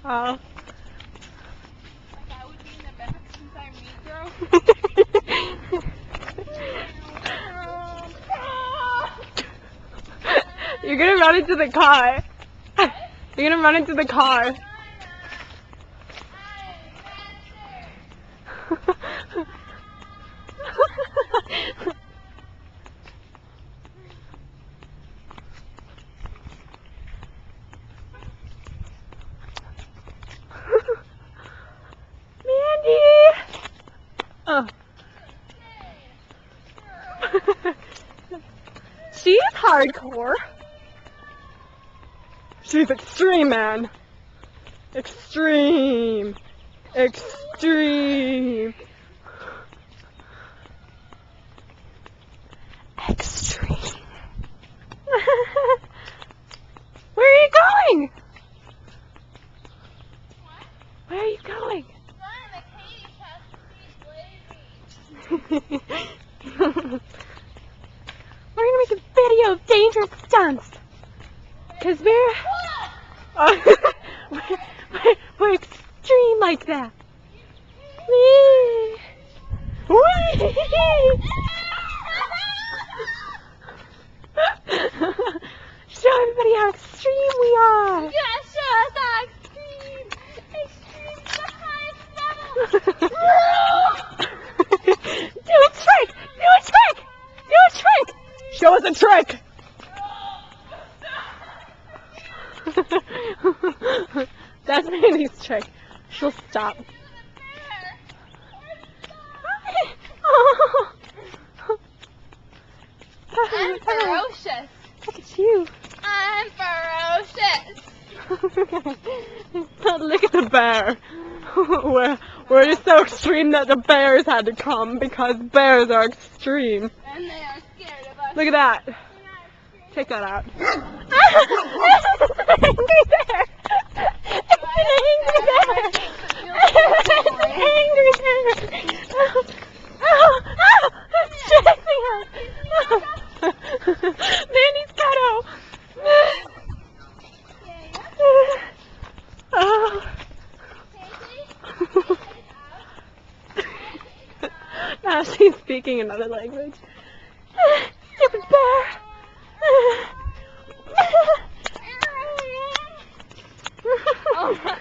Oh. Like I would be in the back since I'm Negro. You're gonna run into the car. You're gonna run into the car. Mandy! Oh. She's hardcore. She's extreme, man. Extreme. Extreme. Extreme. Where are you going? Where are you going? We're gonna make a video of dangerous stunts. Cause we're extreme like that. Whee! Whee! Show everybody how extreme we are. You gotta show us how extreme. Extreme to the highest level. Do a trick! Do a trick! Do a trick! Show us a trick! That's Mandy's trick. She'll stop. I'm ferocious. Look at you. I'm ferocious. Look at the bear. We're just so extreme that the bears had to come because bears are extreme. And they are scared of us. Look at that. Take that out. It's an angry bear. It's an angry bear. It's an angry bear. It's chasing us. Mandy's Ghetto. Oh. Now she's speaking another language. Stupid bear. Oh my